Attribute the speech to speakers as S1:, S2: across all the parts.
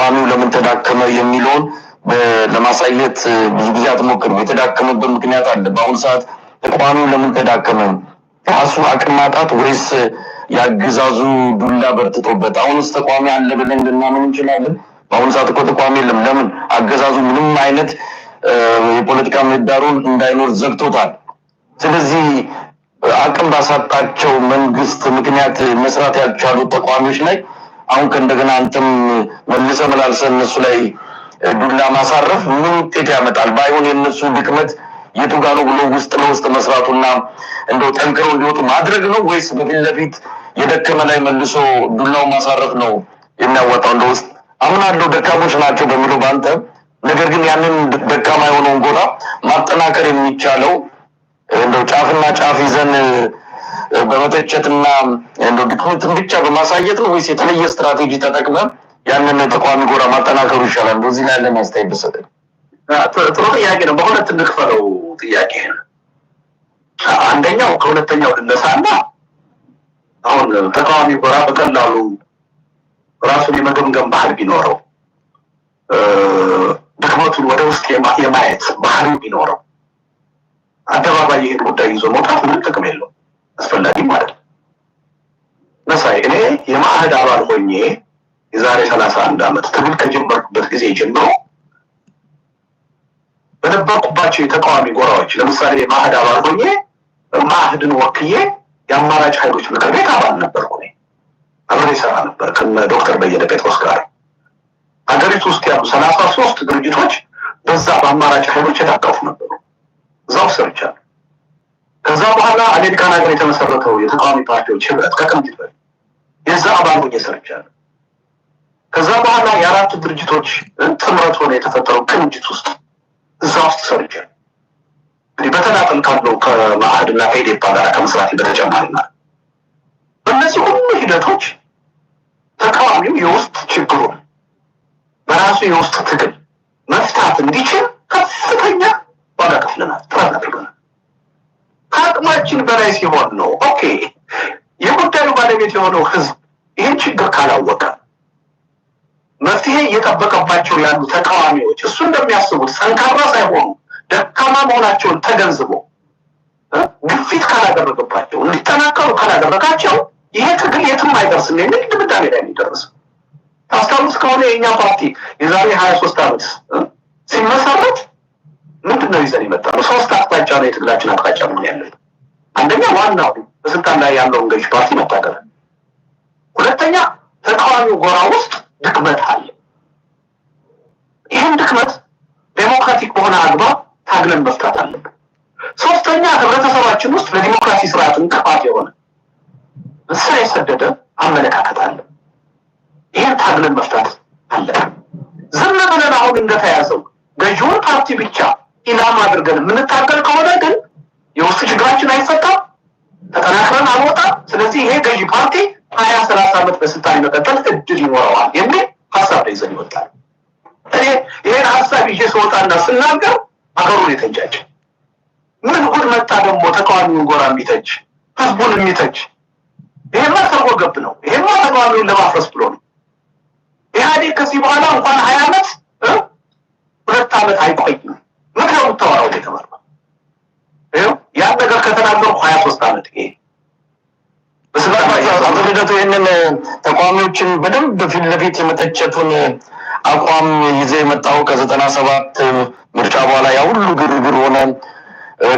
S1: ተቋሚው ለምን ተዳከመ የሚለውን ለማሳየት ብዙ ጊዜ አትሞክርም። የተዳከመበት ምክንያት አለ። በአሁኑ ሰዓት ተቋሚው ለምን ተዳከመ? ራሱ አቅም ማጣት ወይስ ያገዛዙ ዱላ በርትቶበት? አሁንስ ተቋሚ አለ ብለን ልናምን እንችላለን? በአሁኑ ሰዓት እኮ ተቋሚ የለም። ለምን? አገዛዙ ምንም አይነት የፖለቲካ ምህዳሩን እንዳይኖር ዘግቶታል። ስለዚህ አቅም ባሳጣቸው መንግስት ምክንያት መስራት ያልቻሉ ተቋሚዎች ላይ አሁን ከእንደገና አንተም መልሰ መላልሰ እነሱ ላይ ዱላ ማሳረፍ ምን ውጤት ያመጣል? ባይሆን የእነሱ ድክመት የቱ ጋር ነው ብሎ ውስጥ ለውስጥ መስራቱና እንደው ጠንክረው እንዲወጡ ማድረግ ነው ወይስ በፊት ለፊት የደከመ ላይ መልሶ ዱላው ማሳረፍ ነው የሚያወጣው? እንደ ውስጥ አምናለሁ ደካሞች ናቸው በሚለው በአንተ ነገር ግን ያንን ደካማ የሆነውን ጎራ ማጠናከር የሚቻለው እንደው ጫፍና ጫፍ ይዘን በመተቸትና እንደው ድክመትን ብቻ በማሳየት ነው ወይስ የተለየ ስትራቴጂ ተጠቅመ ያንን ተቋሚ ጎራ ማጠናከሩ ይሻላል? በዚህ ላይ ያለን አስተያየት ብትሰጠኝ።
S2: ጥሩ ጥያቄ ነው። በሁለት እንክፈለው ጥያቄ ነው። አንደኛው ከሁለተኛው ልነሳና አሁን ተቃዋሚ ጎራ በቀላሉ ራሱን የመገምገም ባህል ቢኖረው ድክመቱን ወደ ውስጥ የማየት ባህል ቢኖረው አደባባይ ይሄን ጉዳይ ይዞ መውጣት ምንም ጥቅም የለው፣ አስፈላጊም ማለት ነው። መሳይ እኔ የማዕህድ አባል ሆኜ የዛሬ 31 ዓመት ትግል ከጀመርኩበት ጊዜ ጀምሮ በነበርኩባቸው የተቃዋሚ ጎራዎች ለምሳሌ የማዕህድ አባል ሆኜ ማዕህድን ወክዬ የአማራጭ ኃይሎች ምክር ቤት አባል ነበርኩ። እኔ አብሬ ሰራ ነበር ከነ ዶክተር በየነ ጴጥሮስ ጋር። ሀገሪቱ ውስጥ ያሉ 33 ድርጅቶች በዛ በአማራጭ ኃይሎች የታቀፉ ነበሩ። እዛው ሰርቻለሁ። ከዛ በኋላ አሜሪካን ሀገር የተመሰረተው የተቃዋሚ ፓርቲዎች ህብረት ከቅንጅት በፊት የዛ አባል ሆኜ ሰርቻለሁ። ከዛ በኋላ የአራቱ ድርጅቶች ጥምረት ሆነ የተፈጠረው ቅንጅት ውስጥ እዛ ውስጥ ሰርቻለሁ። እንግዲህ በተናጠል ካለው ከማዕህድና ከኢዴፓ ጋር ከመስራት በተጨማሪ ማለት በእነዚህ ሁሉ ሂደቶች ተቃዋሚው የውስጥ ችግሩን በራሱ የውስጥ ትግል መፍታት እንዲችል ከፍተኛ ዋጋ ከፍለናል፣ ጥረት አድርገናል። ከአቅማችን በላይ ሲሆን ነው ኦኬ የጉዳዩ ባለቤት የሆነው ህዝብ ይህን ችግር ካላወቀ መፍትሄ እየጠበቀባቸው ያሉ ተቃዋሚዎች እሱ እንደሚያስቡት ጠንካራ ሳይሆኑ ደካማ መሆናቸውን ተገንዝቦ ግፊት ካላደረገባቸው እንዲጠናከሩ ካላደረጋቸው ይሄ ትግል የትም አይደርስም የሚል ድምዳሜ ላይ የሚደርስ ታስታውስ ከሆነ የእኛ ፓርቲ የዛሬ 23 ዓመት ሲመሰረት ምንድን ነው ይዘን የመጣ ነው? 3 አቅጣጫ ነው የትግላችን አቅጣጫ ምን ያለው። አንደኛ ዋናው በስልጣን ላይ ያለውን ገዥ ፓርቲ መታገል፣ ሁለተኛ ተቃዋሚው ጎራ ውስጥ ድክመት አለ። ይህን ድክመት ዴሞክራቲክ በሆነ አግባብ ታግለን መፍታት አለብን። ሶስተኛ ህብረተሰባችን ውስጥ ለዲሞክራሲ ስርዓት እንቅፋት የሆነ ስር የሰደደ አመለካከት አለ። ይህን ታግለን መፍታት አለብን። ዝም ብለን አሁን እንደተያዘው ገዢውን ፓርቲ ብቻ ኢላማ አድርገን የምንታገል ከሆነ ግን የውስጥ ችግራችን አይፈታም፣ ተጠናክረን አንወጣም። ስለዚህ ይሄ ገዢ ፓርቲ 20-30 ዓመት በስልጣን መቀጠል እድል ይኖረዋል የሚል ሀሳብ ይዘን ይወጣል። እኔ ይሄን ሀሳብ ይዤ ስወጣና ስናገር አገሩን የተንጫጭ ምን ጉድ መጣ ደግሞ ተቃዋሚውን ጎራ የሚተች ህዝቡን የሚተች ይሄማ ሰርጎ ገብ ነው። ይሄማ ተቃዋሚውን ለማፍረስ ብሎ ነው። ኢህአዴግ ከዚህ በኋላ እንኳን 20 ዓመት 2 ዓመት አይቆይም። ምክንያቱ ተወራው የተባለው ያን ነገር ከተናገርኩ 23 ዓመት ይሄ
S1: በስላቱ ይህንን ተቃዋሚዎችን በደንብ ፊት ለፊት የመተቸቱን አቋም ይዘ የመጣው ከ97 ምርጫ በኋላ ያ ሁሉ ግርግር ሆነ።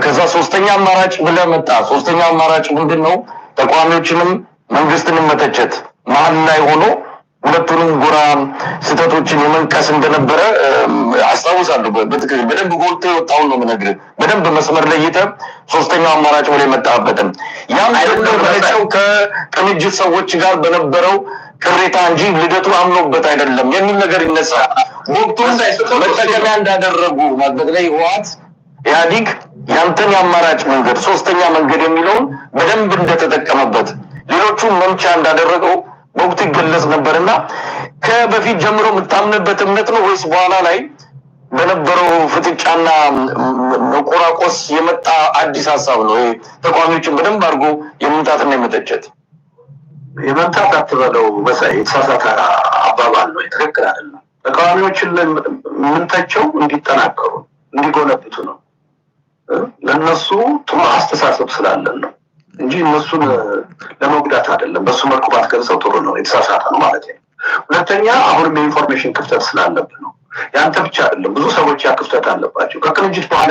S1: ከዛ ሶስተኛ አማራጭ ብለህ መጣ። ሶስተኛ አማራጭ ምንድን ነው? ተቃዋሚዎችንም መንግስትንም መተቸት መሀል ላይ ሆኖ ሁለቱንም ጎራ ስህተቶችን የመንቀስ እንደነበረ አስታውሳለሁ። በትክክል በደንብ ጎልቶ የወጣውን ነው የምነግርህ። በደንብ መስመር ለይተህ ሶስተኛው አማራጭ ብለህ የመጣበትም ያም አይደለም ከቅንጅት ሰዎች ጋር በነበረው ቅሬታ እንጂ ልደቱ አምኖበት አይደለም የሚል ነገር ይነሳል። ወቅቱን መጠቀሚያ እንዳደረጉ በተለይ ህወሓት ኢህአዲግ ያንተን የአማራጭ መንገድ ሶስተኛ መንገድ የሚለውን በደንብ እንደተጠቀመበት ሌሎቹን መምቻ እንዳደረገው በወቅቱ ይገለጽ ነበርና ከበፊት ጀምሮ የምታምንበት እምነት ነው ወይስ በኋላ ላይ በነበረው ፍጥጫና መቆራቆስ የመጣ አዲስ ሀሳብ ነው? ተቃዋሚዎችን በደንብ አድርጎ የመምታትና የመተቸት
S2: የመምታት አትበለው መሳይ የተሳሳተ አባባል ነው። ትክክል አይደለም። ተቃዋሚዎችን ምንተቸው እንዲጠናከሩ እንዲጎለብቱ ነው። ለነሱ ጥሩ አስተሳሰብ ስላለን ነው እንጂ እነሱን ለመጉዳት አይደለም። በሱ መልኩ ባትገልጸው ጥሩ ነው። የተሳሳተ ነው ማለት ነው። ሁለተኛ አሁንም የኢንፎርሜሽን ክፍተት ስላለብን ነው። ያንተ ብቻ አይደለም፣ ብዙ ሰዎች ያ ክፍተት አለባቸው። ከቅንጅት በኋላ